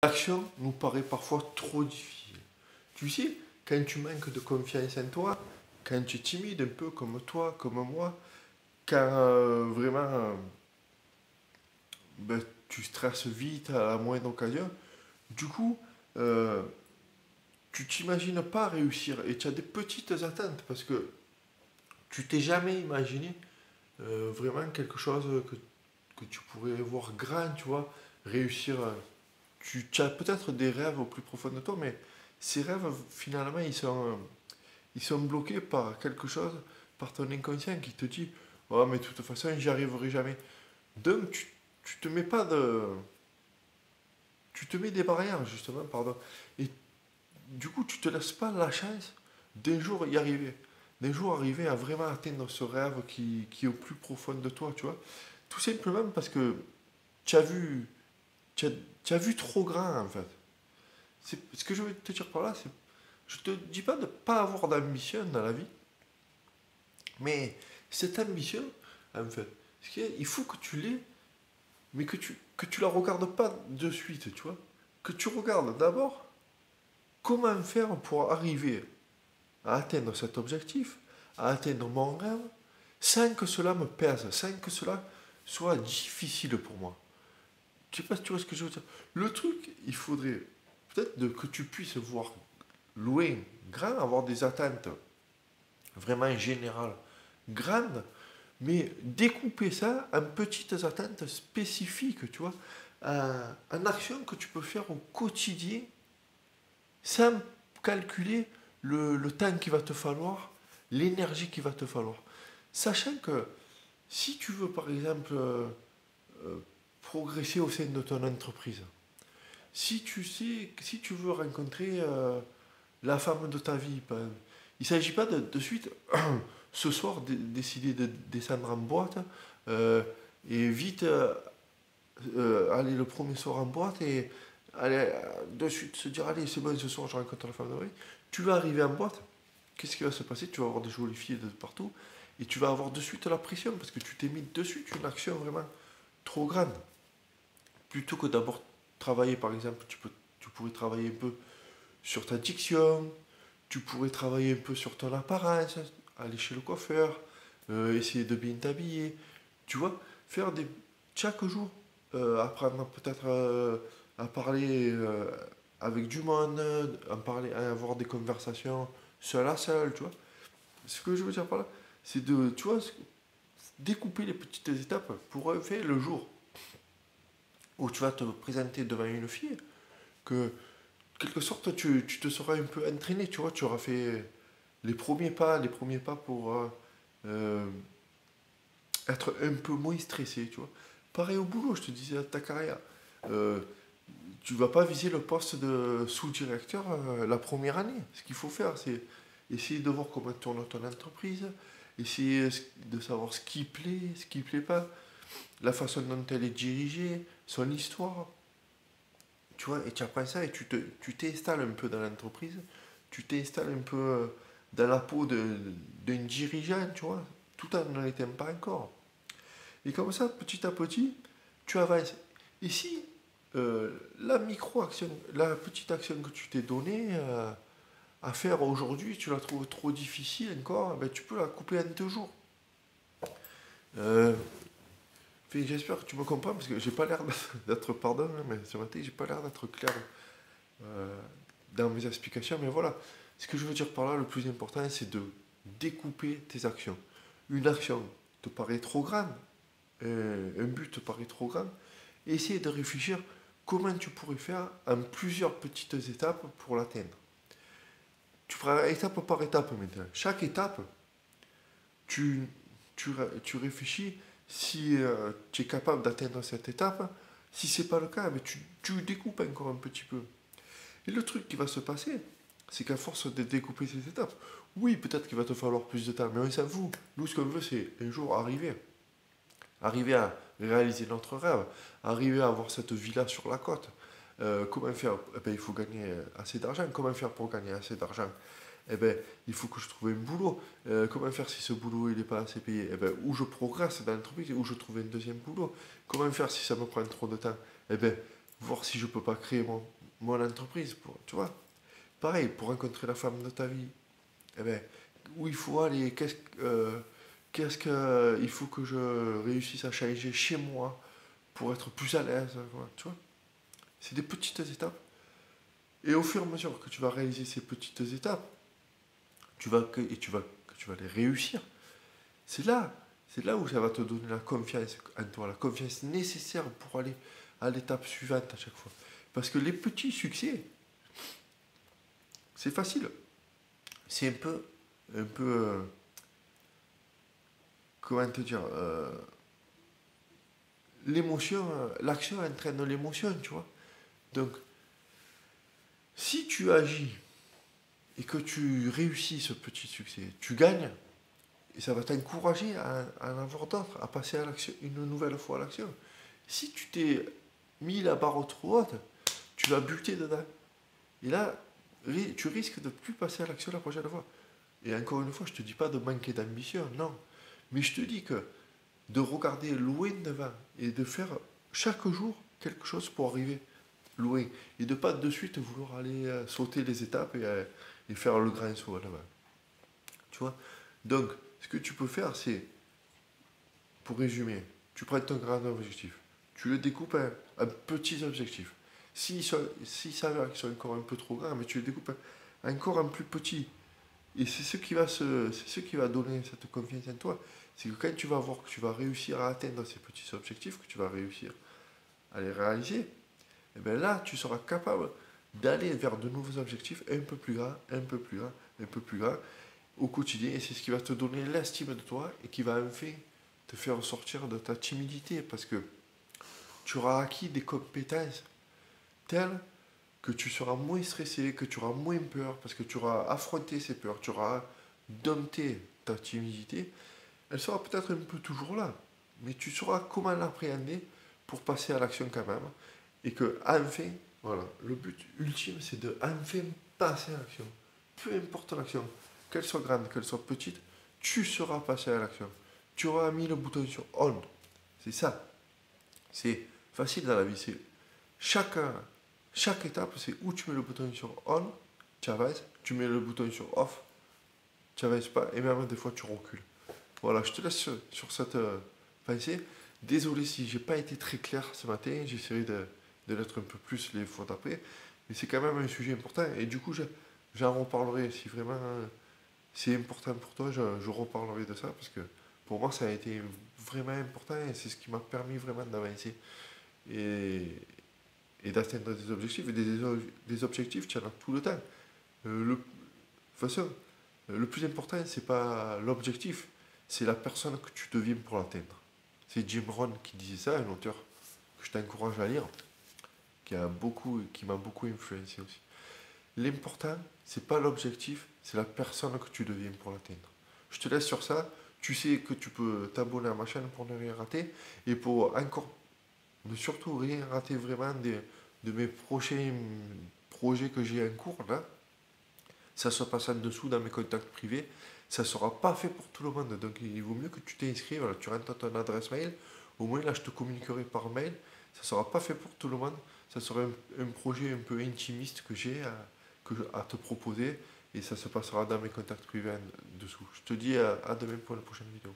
L'action nous paraît parfois trop difficile. Tu sais, quand tu manques de confiance en toi, quand tu es timide un peu comme toi, comme moi, quand vraiment ben, tu stresses vite à la moindre occasion, du coup, euh, tu t'imagines pas réussir et tu as des petites attentes parce que tu t'es jamais imaginé vraiment quelque chose que tu pourrais voir grand, tu vois, réussir. Tu as peut-être des rêves au plus profond de toi, mais ces rêves, finalement, ils sont bloqués par quelque chose, par ton inconscient qui te dit, oh, mais de toute façon, j'y arriverai jamais. Donc, tu te mets pas de. Tu te mets des barrières, justement, pardon. Et du coup, tu te laisses pas la chance d'un jour y arriver. D'un jour arriver à vraiment atteindre ce rêve qui est au plus profond de toi, tu vois. Tout simplement parce que tu as vu, tu as, tu as vu trop grand, en fait. Ce que je veux te dire par là, c'est. Je te dis pas de ne pas avoir d'ambition dans la vie, mais cette ambition, en fait, il faut que tu l'aies, mais que tu la regardes pas de suite, tu vois. Que tu regardes d'abord comment faire pour arriver à atteindre cet objectif, à atteindre mon rêve, sans que cela me pèse, sans que cela soit difficile pour moi. Je sais pas si tu vois ce que je veux dire. Le truc, il faudrait peut-être que tu puisses voir loin, grand, avoir des attentes vraiment générales, grandes, mais découper ça en petites attentes spécifiques, tu vois, en actions que tu peux faire au quotidien sans calculer le temps qu'il va te falloir, l'énergie qu'il va te falloir. Sachant que si tu veux, par exemple, euh, progresser au sein de ton entreprise, si tu sais, si tu veux rencontrer la femme de ta vie, il ne s'agit pas de suite, ce soir, décider de descendre en boîte euh, et vite aller le premier soir en boîte et aller de suite se dire allez c'est bon ce soir je rencontre la femme de ma vie. Tu vas arriver en boîte, qu'est-ce qui va se passer? Tu vas avoir des jolies filles de partout et tu vas avoir de suite la pression parce que tu t'es mis de suite une action vraiment trop grande. Plutôt que d'abord travailler par exemple, tu pourrais travailler un peu sur ta diction, tu pourrais travailler un peu sur ton apparence, aller chez le coiffeur, essayer de bien t'habiller, tu vois, faire des chaque jour, apprendre peut-être à parler avec du monde, à avoir des conversations seul à seul, tu vois. Ce que je veux dire par là, c'est de, tu vois, découper les petites étapes pour faire le jour où tu vas te présenter devant une fille, que quelque sorte tu te seras un peu entraîné, tu vois, tu auras fait les premiers pas pour euh, être un peu moins stressé, tu vois. Pareil au boulot, je te disais à ta carrière. Euh, Tu vas pas viser le poste de sous-directeur la première année. Ce qu'il faut faire, c'est essayer de voir comment tourne ton entreprise, essayer de savoir ce qui plaît pas, la façon dont elle est dirigée, son histoire. Tu vois, et tu apprends ça et tu t'installes un peu dans l'entreprise, tu t'installes un peu dans la peau d'un dirigeant, tu vois, tout en n'en étant pas encore. Et comme ça, petit à petit, tu avances. Et si la micro-action, la petite action que tu t'es donnée à faire aujourd'hui, tu la trouves trop difficile encore, ben, tu peux la couper en 2 jours. Euh, J'espère que tu me comprends parce que j'ai pas l'air d'être, pardon, hein, mais ce matin, j'ai pas l'air d'être clair euh, dans mes explications. Mais voilà, ce que je veux dire par là, le plus important, c'est de découper tes actions. Une action te paraît trop grande, un but te paraît trop grand, essaye de réfléchir comment tu pourrais faire en plusieurs petites étapes pour l'atteindre. Tu feras étape par étape maintenant. Chaque étape, tu, tu réfléchis si tu es capable d'atteindre cette étape. Si c'est pas le cas, mais tu découpes encore un petit peu. Et le truc qui va se passer, c'est qu'à force de découper ces étapes, oui, peut-être qu'il va te falloir plus de temps, mais on s'en fout. Nous, ce qu'on veut, c'est un jour arriver. Arriver à réaliser notre rêve, arriver à avoir cette villa sur la côte. Comment faire? Eh ben, il faut gagner assez d'argent. Comment faire pour gagner assez d'argent? Eh ben, il faut que je trouve un boulot. Comment faire si ce boulot il n'est pas assez payé? Eh ben, où je progresse dans l'entreprise, où je trouve un deuxième boulot. Comment faire si ça me prend trop de temps? Eh ben, voir si je peux pas créer mon entreprise, tu vois. Pareil, pour rencontrer la femme de ta vie, eh ben, où il faut aller, qu'est-ce que il faut que je réussisse à changer chez moi pour être plus à l'aise, quoi, tu vois. C'est des petites étapes. Et au fur et à mesure que tu vas réaliser ces petites étapes, tu vas les réussir. C'est là, c'est là où ça va te donner la confiance en toi, la confiance nécessaire pour aller à l'étape suivante à chaque fois. Parce que les petits succès, c'est facile. C'est un peu, comment te dire, l'émotion, l'action entraîne l'émotion, tu vois. Donc, si tu agis et que tu réussis ce petit succès, tu gagnes, et ça va t'encourager à en avoir d'autres, à passer à l'action, une nouvelle fois à l'action. Si tu t'es mis la barre trop haute, tu vas buter dedans. Et là, tu risques de ne plus passer à l'action la prochaine fois. Et encore une fois, je ne te dis pas de manquer d'ambition, non. Mais je te dis que de regarder loin devant et de faire chaque jour quelque chose pour arriver loin. Et de pas de suite vouloir aller sauter les étapes et faire le grand saut là-bas. Tu vois. Donc, ce que tu peux faire, c'est, pour résumer, tu prends ton grand objectif, tu le découpes en petits objectifs. S'ils s'avèrent qu'ils sont encore un peu trop grands, mais tu les découpes encore en plus petits. Et c'est ce qui va donner cette confiance en toi. C'est que quand tu vas voir que tu vas réussir à atteindre ces petits objectifs, que tu vas réussir à les réaliser, et bien là, tu seras capable d'aller vers de nouveaux objectifs un peu plus grands, un peu plus grands, un peu plus grands au quotidien. Et c'est ce qui va te donner l'estime de toi et qui va enfin te faire sortir de ta timidité parce que tu auras acquis des compétences telles que tu seras moins stressé, que tu auras moins peur parce que tu auras affronté ces peurs, tu auras dompté ta timidité. Elle sera peut-être un peu toujours là, mais tu sauras comment l'appréhender pour passer à l'action quand même. Et que enfin, voilà, le but ultime, c'est de enfin passer à l'action. Peu importe l'action, qu'elle soit grande, qu'elle soit petite, tu seras passé à l'action. Tu auras mis le bouton sur on. C'est ça. C'est facile dans la vie. C'est chaque, chaque étape, c'est où tu mets le bouton sur on, tu avances, tu mets le bouton sur off, tu n'avances pas, et même des fois tu recules. Voilà, je te laisse sur cette pensée. Désolé si j'ai pas été très clair ce matin, j'essaierai de l'être un peu plus les fois d'après, mais c'est quand même un sujet important, et du coup j'en reparlerai, si vraiment c'est important pour toi, je reparlerai de ça, parce que pour moi ça a été vraiment important, et c'est ce qui m'a permis vraiment d'avancer, et, et d'atteindre des objectifs, et des objectifs, tu en as tout le temps. De toute façon, le plus important, c'est pas l'objectif, c'est la personne que tu deviens pour l'atteindre. C'est Jim Rohn qui disait ça, un auteur que je t'encourage à lire, qui m'a beaucoup influencé aussi. L'important, c'est pas l'objectif, c'est la personne que tu deviens pour l'atteindre. Je te laisse sur ça. Tu sais que tu peux t'abonner à ma chaîne pour ne rien rater et pour encore ne surtout rien rater vraiment de mes prochains projets que j'ai en cours là. Ça se passe en dessous dans mes contacts privés. Ça ne sera pas fait pour tout le monde. Donc il vaut mieux que tu t'inscrives. Voilà, tu rentres ton adresse mail. Au moins là, je te communiquerai par mail. Ça ne sera pas fait pour tout le monde. Ça sera un projet un peu intimiste que j'ai à te proposer. Et ça se passera dans mes contacts privés en dessous. Je te dis à demain pour la prochaine vidéo.